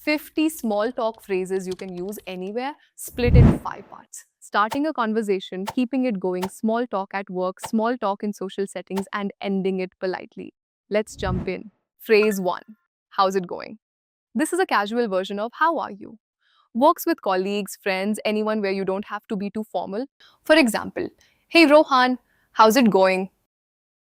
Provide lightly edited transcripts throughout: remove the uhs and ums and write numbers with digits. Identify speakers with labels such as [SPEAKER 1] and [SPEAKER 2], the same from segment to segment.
[SPEAKER 1] 50 small talk phrases you can use anywhere, split in 5 parts. Starting a conversation, keeping it going, small talk at work, small talk in social settings, and ending it politely. Let's jump in. Phrase 1. How's it going? This is a casual version of how are you? Works with colleagues, friends, anyone where you don't have to be too formal. For example, hey Rohan, how's it going?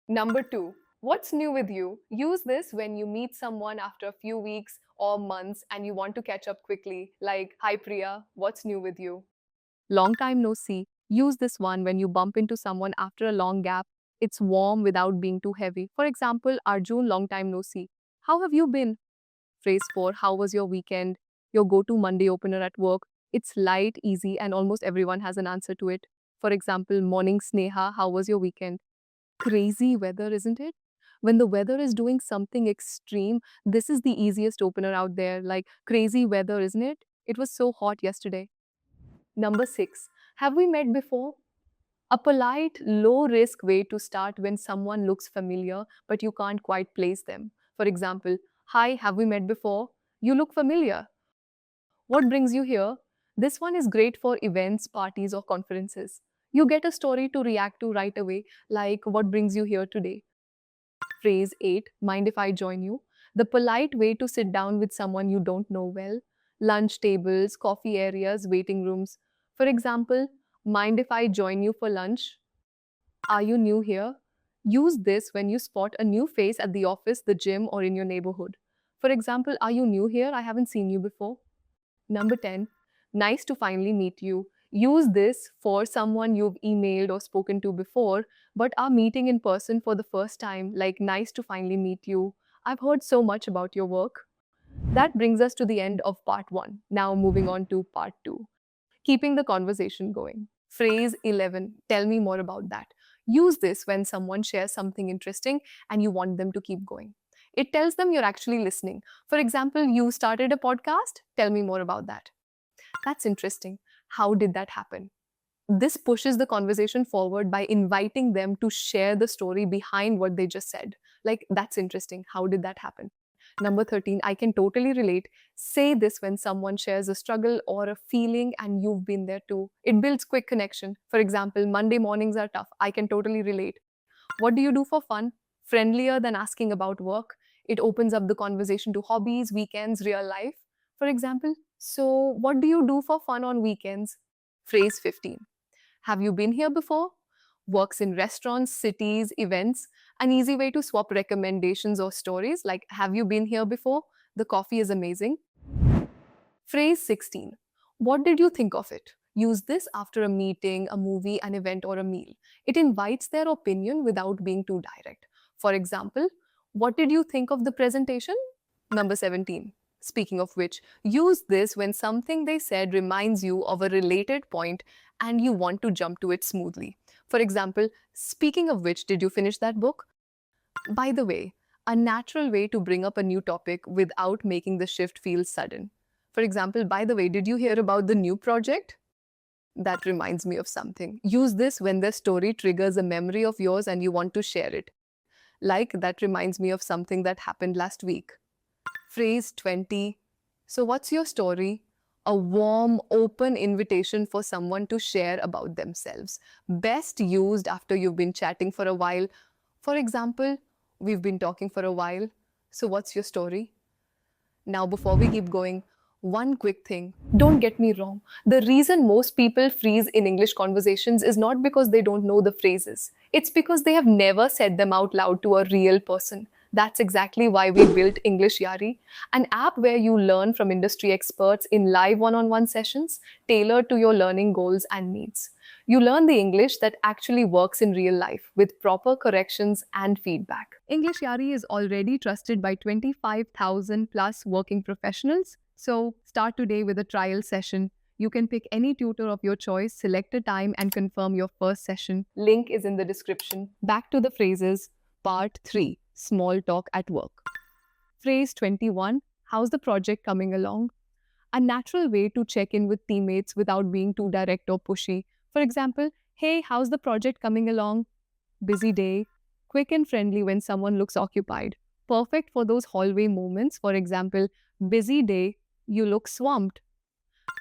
[SPEAKER 1] Number 2, what's new with you? Use this when you meet someone after a few weeks or months and you want to catch up quickly, like, hi Priya, what's new with you? Long time no see. Use this one when you bump into someone after a long gap. It's warm without being too heavy. For example, Arjun, long time no see. How have you been? Phrase 4, how was your weekend? Your go to Monday opener at work. It's light, easy, and almost everyone has an answer to it. For example, morning Sneha, how was your weekend? Crazy weather, isn't it? When the weather is doing something extreme, this is the easiest opener out there. Like, crazy weather, isn't it? It was so hot yesterday. Number 6, have we met before? A polite, low risk way to start when someone looks familiar but you can't quite place them. For example, hi, have we met before? You look familiar. What brings you here? This one is great for events, parties, or conferences. You get a story to react to right away, like what brings you here today? Phrase 8, mind if I join you? The polite way to sit down with someone you don't know well. Lunch tables, coffee areas, waiting rooms. For example, mind if I join you for lunch? Are you new here? Use this when you spot a new face at the office, the gym, or in your neighborhood. For example, are you new here? I haven't seen you before. Number 10, nice to finally meet you. Use this for someone you've emailed or spoken to before, but are meeting in person for the first time, like nice to finally meet you. I've heard so much about your work. That brings us to the end of part 1. Now moving on to part 2. Keeping the conversation going. Phrase 11, tell me more about that. Use this when someone shares something interesting and you want them to keep going. It tells them you're actually listening. For example, you started a podcast, tell me more about that. That's interesting. How did that happen? This pushes the conversation forward by inviting them to share the story behind what they just said. Like, that's interesting. How did that happen? Number 13, I can totally relate. Say this when someone shares a struggle or a feeling and you've been there too. It builds quick connection. For example, Monday mornings are tough. I can totally relate. What do you do for fun? Friendlier than asking about work. It opens up the conversation to hobbies, weekends, real life. For example, so what do you do for fun on weekends? Phrase 15. Have you been here before? Works in restaurants, cities, events. An easy way to swap recommendations or stories like, have you been here before? The coffee is amazing. Phrase 16. What did you think of it? Use this after a meeting, a movie, an event, or a meal. It invites their opinion without being too direct. For example, what did you think of the presentation? Number 17. Speaking of which, use this when something they said reminds you of a related point and you want to jump to it smoothly. For example, speaking of which, did you finish that book? By the way, a natural way to bring up a new topic without making the shift feel sudden. For example, by the way, did you hear about the new project? That reminds me of something. Use this when their story triggers a memory of yours and you want to share it. Like, that reminds me of something that happened last week. Phrase 20. So, what's your story? A warm, open invitation for someone to share about themselves. Best used after you've been chatting for a while. For example, we've been talking for a while. So, what's your story? Now, before we keep going, one quick thing. Don't get me wrong. The reason most people freeze in English conversations is not because they don't know the phrases. It's because they have never said them out loud to a real person. That's exactly why we built EnglishYaari, an app where you learn from industry experts in live one-on-one sessions tailored to your learning goals and needs. You learn the English that actually works in real life with proper corrections and feedback. EnglishYaari is already trusted by 25,000 plus working professionals. So start today with a trial session. You can pick any tutor of your choice, select a time, and confirm your first session. Link is in the description. Back to the phrases. Part 3, Small Talk at Work. Phrase 21, how's the project coming along? A natural way to check in with teammates without being too direct or pushy. For example, hey, how's the project coming along? Busy day. Quick and friendly when someone looks occupied. Perfect for those hallway moments. For example, busy day, You look swamped.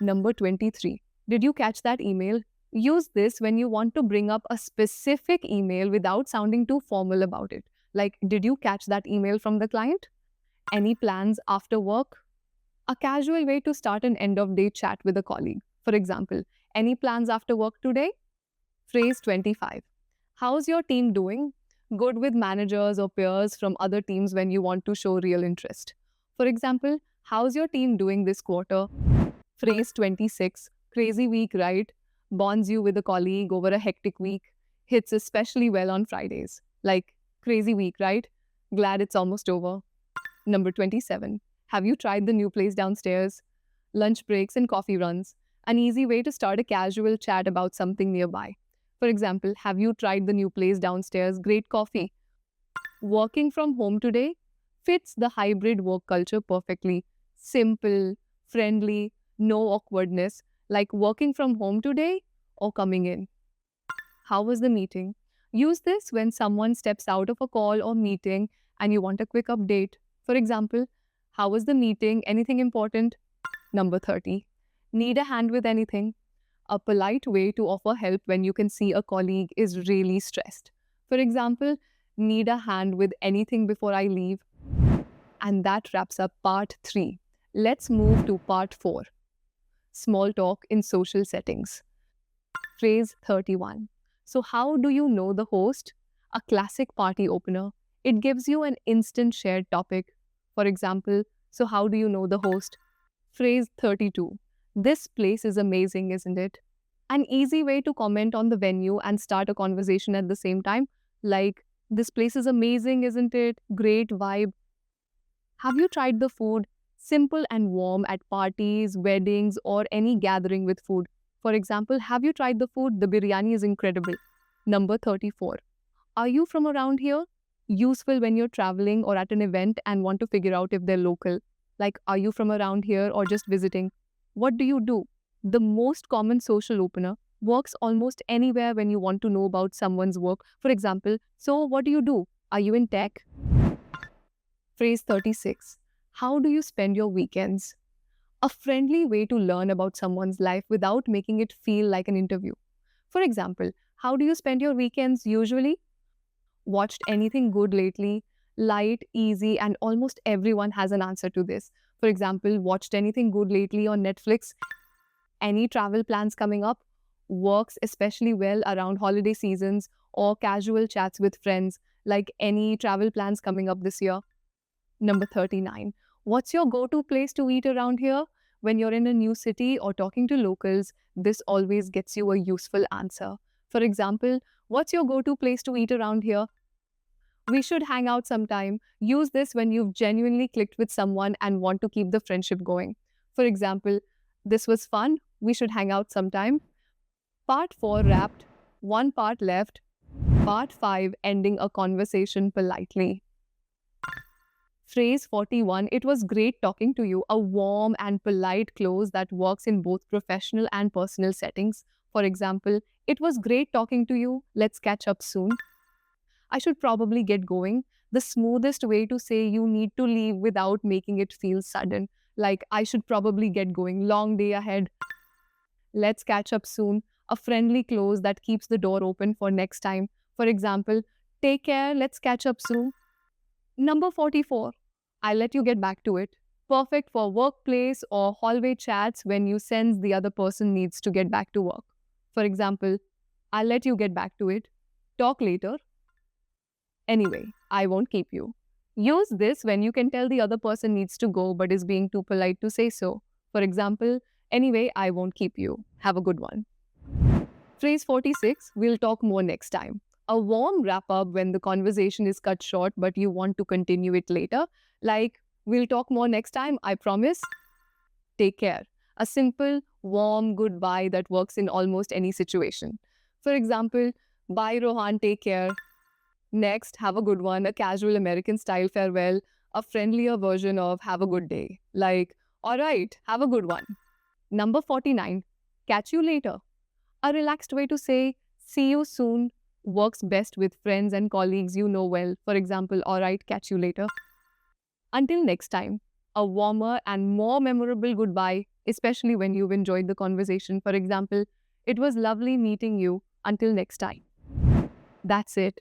[SPEAKER 1] Number 23. Did you catch that email? Use this when you want to bring up a specific email without sounding too formal about it. Like, did you catch that email from the client? Any plans after work? A casual way to start an end of day chat with a colleague. For example, any plans after work today? Phrase 25. How's your team doing? Good with managers or peers from other teams when you want to show real interest. For example, how's your team doing this quarter? Phrase 26. Crazy week, right? Bonds you with a colleague over a hectic week. Hits especially well on Fridays. Like, crazy week, right? Glad it's almost over. Number 27. Have you tried the new place downstairs? Lunch breaks and coffee runs. An easy way to start a casual chat about something nearby. For example, have you tried the new place downstairs? Great coffee. Working from home today fits the hybrid work culture perfectly. Simple, friendly, no awkwardness, like working from home today or coming in. How was the meeting? Use this when someone steps out of a call or meeting and you want a quick update. For example, how was the meeting? Anything important? Number 30. Need a hand with anything? A polite way to offer help when you can see a colleague is really stressed. For example, need a hand with anything before I leave? And that wraps up part 3. Let's move to part 4. Small talk in social settings. Phrase 31. So, how do you know the host? A classic party opener. It gives you an instant shared topic. For example, so how do you know the host? Phrase 32. This place is amazing, isn't it? An easy way to comment on the venue and start a conversation at the same time, like, this place is amazing, isn't it? Great vibe. Have you tried the food? Simple and warm at parties, weddings, or any gathering with food. For example, have you tried the food? The biryani is incredible. Number 34. Are you from around here? Useful when you're traveling or at an event and want to figure out if they're local. Like, are you from around here or just visiting? What do you do? The most common social opener works almost anywhere when you want to know about someone's work. For example, so what do you do? Are you in tech? Phrase 36. How do you spend your weekends? A friendly way to learn about someone's life without making it feel like an interview. For example, how do you spend your weekends usually? Watched anything good lately? Light, easy, and almost everyone has an answer to this. For example, watched anything good lately on Netflix? Any travel plans coming up? Works especially well around holiday seasons or casual chats with friends, like any travel plans coming up this year? Number 39. What's your go-to place to eat around here? When you're in a new city or talking to locals, this always gets you a useful answer. For example, what's your go-to place to eat around here? We should hang out sometime. Use this when you've genuinely clicked with someone and want to keep the friendship going. For example, this was fun. We should hang out sometime. Part 4 wrapped, one part left. Part 5 ending a conversation politely. Phrase 41. It was great talking to you. A warm and polite close that works in both professional and personal settings. For example, it was great talking to you. Let's catch up soon. I should probably get going. The smoothest way to say you need to leave without making it feel sudden. Like, I should probably get going. Long day ahead. Let's catch up soon. A friendly close that keeps the door open for next time. For example, take care. Let's catch up soon. Number 44. I'll let you get back to it. Perfect for workplace or hallway chats when you sense the other person needs to get back to work. For example, I'll let you get back to it. Talk later. Anyway, I won't keep you. Use this when you can tell the other person needs to go but is being too polite to say so. For example, anyway, I won't keep you. Have a good one. Phrase 46. We'll talk more next time. A warm wrap up when the conversation is cut short but you want to continue it later. Like, we'll talk more next time, I promise. Take care. A simple, warm goodbye that works in almost any situation. For example, bye Rohan, take care. Next, have a good one, a casual American style farewell, a friendlier version of have a good day. Like, all right, have a good one. Number 49, catch you later. A relaxed way to say, see you soon, works best with friends and colleagues you know well. For example, all right, catch you later. Until next time, a warmer and more memorable goodbye, especially when you've enjoyed the conversation. For example, it was lovely meeting you. Until next time. That's it.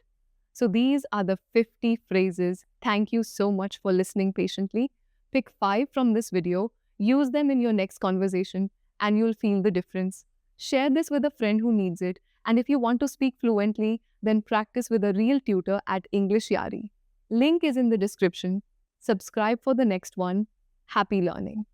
[SPEAKER 1] So these are the 50 phrases. Thank you so much for listening patiently. Pick 5 from this video, use them in your next conversation, and you'll feel the difference. Share this with a friend who needs it. And if you want to speak fluently, then practice with a real tutor at EnglishYaari. Link is in the description. Subscribe for the next one. Happy learning.